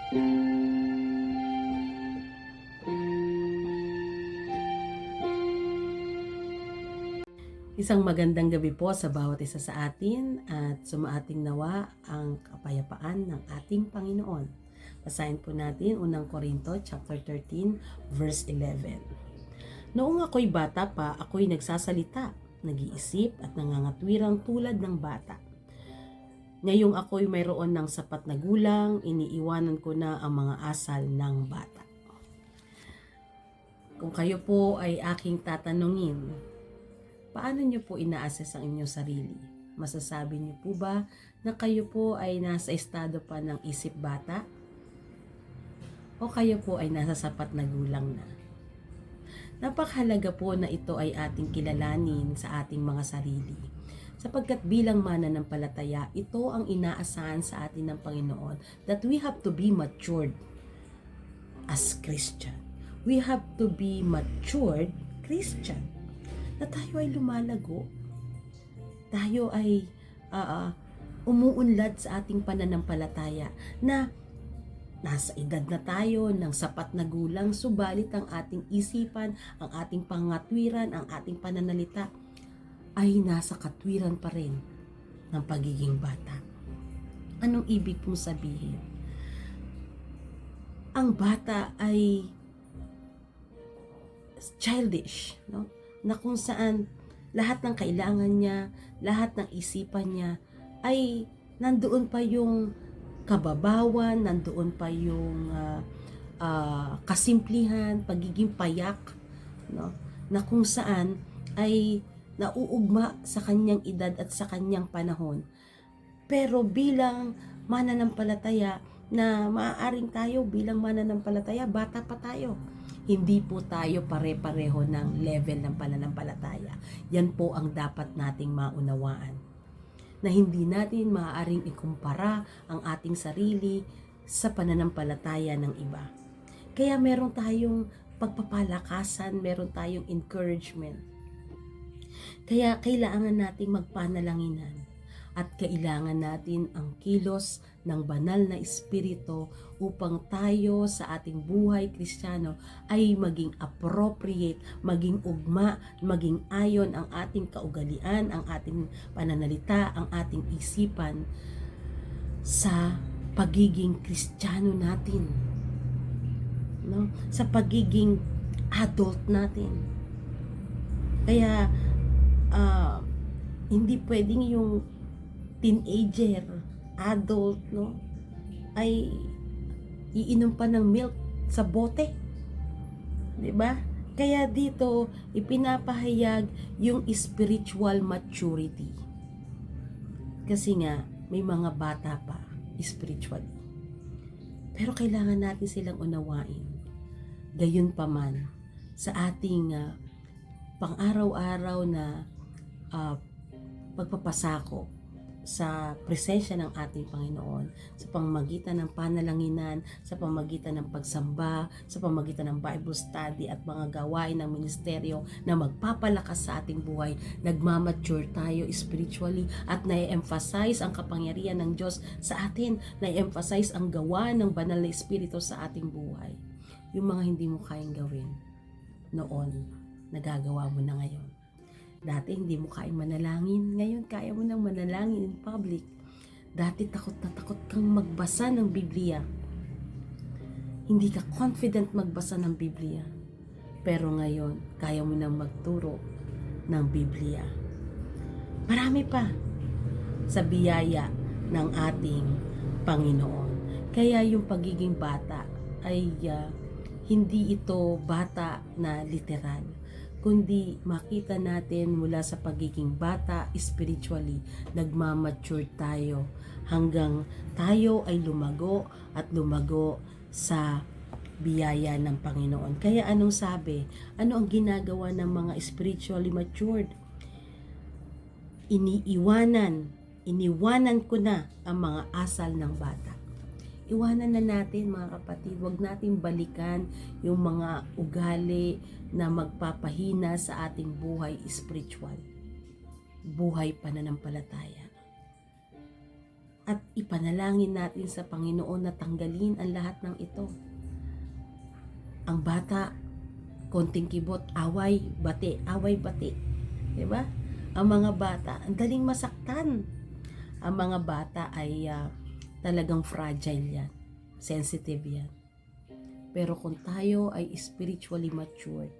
Isang magandang gabi po sa bawat isa sa atin at sumaating nawa ang kapayapaan ng ating Panginoon. Basahin po natin unang Korinto chapter 13 verse 11. Noong ako'y bata pa, ako'y nagsasalita, nag-iisip at nangangatwirang tulad ng bata. Ngayong ako'y mayroon ng sapat na gulang, iniiwanan ko na ang mga asal ng bata. Kung kayo po ay aking tatanungin, paano niyo po ina-assess ang inyong sarili? Masasabi niyo po ba na kayo po ay nasa estado pa ng isip bata? O kayo po ay nasa sapat na gulang na? Napakahalaga po na ito ay ating kilalanin sa ating mga sarili. Sapagkat bilang mananampalataya, ito ang inaasahan sa atin ng Panginoon that we have to be matured as Christian. We have to be matured Christian. Na tayo ay lumalago, tayo ay umuunlad sa ating pananampalataya, na nasa edad na tayo ng sapat na gulang, subalit ang ating isipan, ang ating pangatwiran, ang ating pananalita ay nasa katwiran pa rin ng pagiging bata. Anong ibig pong sabihin? Ang bata ay childish, no? Na kung saan lahat ng kailangan niya, lahat ng isipan niya ay nandoon pa yung kababawan, nandoon pa yung kasimplihan, pagiging payak, no? Na kung saan ay nauugma sa kanyang edad at sa kanyang panahon. Pero bilang mananampalataya, na maaaring tayo bilang mananampalataya, bata pa tayo. Hindi po tayo pare-pareho ng level ng pananampalataya. Yan po ang dapat nating maunawaan. Na hindi natin maaaring ikumpara ang ating sarili sa pananampalataya ng iba. Kaya meron tayong pagpapalakasan, meron tayong encouragement. Kaya kailangan nating magpanalanginan at kailangan natin ang kilos ng banal na espiritu upang tayo sa ating buhay Kristiyano ay maging appropriate, maging ugma, maging ayon ang ating kaugalian, ang ating pananalita, ang ating isipan sa pagiging Kristiyano natin, no? Sa pagiging adult natin. Kaya hindi pwedeng yung teenager, adult, no, ay iinom pa ng milk sa bote, 'di ba? Kaya dito ipinapahayag yung spiritual maturity. Kasi nga may mga bata pa spiritually. Pero kailangan natin silang unawain. Gayunpaman sa ating pang-araw-araw na pagpapasako sa presensya ng ating Panginoon, sa pamamagitan ng panalanginan, sa pamamagitan ng pagsamba, sa pamamagitan ng Bible study at mga gawain ng ministeryo na magpapalakas sa ating buhay, nagmamature tayo spiritually at na-emphasize ang kapangyarihan ng Diyos sa atin, na-emphasize ang gawa ng banal na Espiritu sa ating buhay. Yung mga hindi mo kayang gawin noon, nagagawa mo na ngayon. Dati hindi mo kayang manalangin, ngayon kaya mo nang manalangin in public. Dati takot na takot kang magbasa ng Biblia. Hindi ka confident magbasa ng Biblia. Pero ngayon, kaya mo nang magturo ng Biblia. Marami pa sa biyaya ng ating Panginoon. Kaya yung pagiging bata ay hindi ito bata na literal, kundi makita natin mula sa pagiging bata spiritually, nagmamature tayo hanggang tayo ay lumago at lumago sa biyaya ng Panginoon. Kaya anong sabi? Ano ang ginagawa ng mga spiritually matured? Iniwanan ko na ang mga asal ng bata. Iwanan na natin, mga kapatid, huwag natin balikan yung mga ugali na magpapahina sa ating buhay spiritual, buhay pananampalataya. At ipanalangin natin sa Panginoon na tanggalin ang lahat ng ito. Ang bata, konting kibot, away, bati. Diba? Ang mga bata, ang daling masaktan. Ang mga bata ay talagang fragile yan. Sensitive yan. Pero kung tayo ay spiritually matured,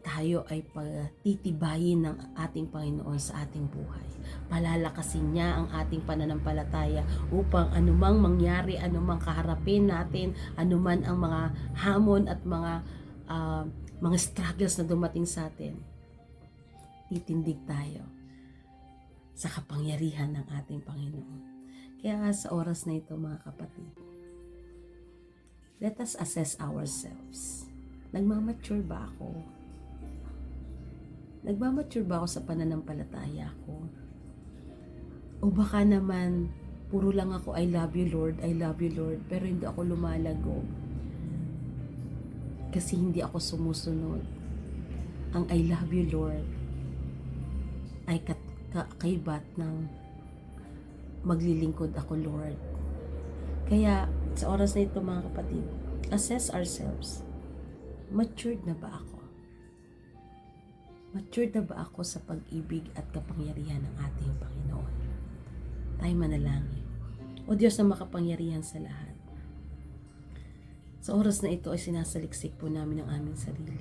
tayo ay pagtitibayin ng ating Panginoon sa ating buhay. Palalakasin niya ang ating pananampalataya upang anumang mangyari, anumang kaharapin natin, anuman ang mga hamon at mga struggles na dumating sa atin, titindig tayo sa kapangyarihan ng ating Panginoon. Kaya sa oras na ito, mga kapatid, let us assess ourselves. Nagmamature ba ako? Nagmamature ba ako sa pananampalataya ko? O baka naman, puro lang ako, I love you Lord, pero hindi ako lumalago. Kasi hindi ako sumusunod. Ang I love you Lord ay kaibat ng maglilingkod ako Lord. Kaya sa oras na ito, mga kapatid, assess ourselves. Matured na ba ako? Matured na ba ako sa pag-ibig at kapangyarihan ng ating Panginoon? Tayo manalangin. O Diyos na makapangyarihan sa lahat, sa oras na ito ay sinasaliksik po namin ang aming sarili.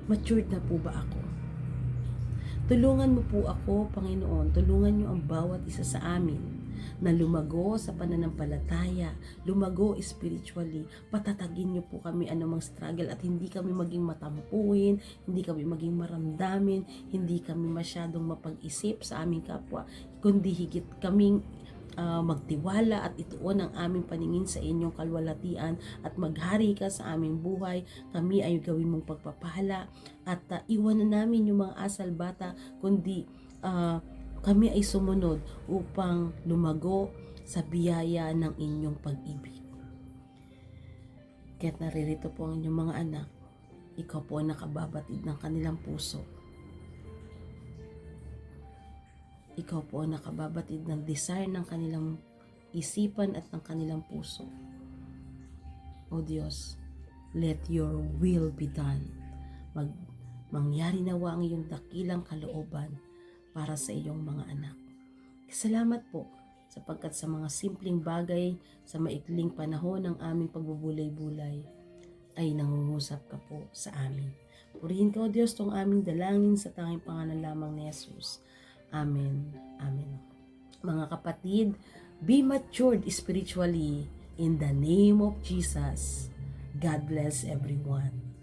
Matured na po ba ako? Tulungan mo po ako, Panginoon. Tulungan niyo ang bawat isa sa amin na lumago sa pananampalataya, lumago spiritually. Patatagin niyo po kami anumang struggle at hindi kami maging matampuhin, hindi kami maging maramdamin, hindi kami masyadong mapag-isip sa aming kapwa, kundi higit kaming magtiwala at ituon ang aming paningin sa inyong kalwalatian at maghari ka sa aming buhay. Kami ay gawin mong pagpapala at iwanan namin yung mga asal bata, kundi kami ay sumunod upang lumago sa biyaya ng inyong pag-ibig. Kaya't naririto po ang inyong mga anak, ikaw po ang nakababatid ng kanilang puso. Ikaw po ang nakababatid ng desire ng kanilang isipan at ng kanilang puso. O Diyos, let your will be done. Mangyari nawa ang iyong dakilang kalooban para sa iyong mga anak. Salamat po sapagkat sa mga simpleng bagay sa maikling panahon ng aming pagbubulay-bulay ay nangungusap ka po sa amin. Purihin ka o Diyos tong aming dalangin sa tanging pangalan lamang ni Jesus. Amen. Amen. Mga kapatid, be matured spiritually in the name of Jesus. God bless everyone.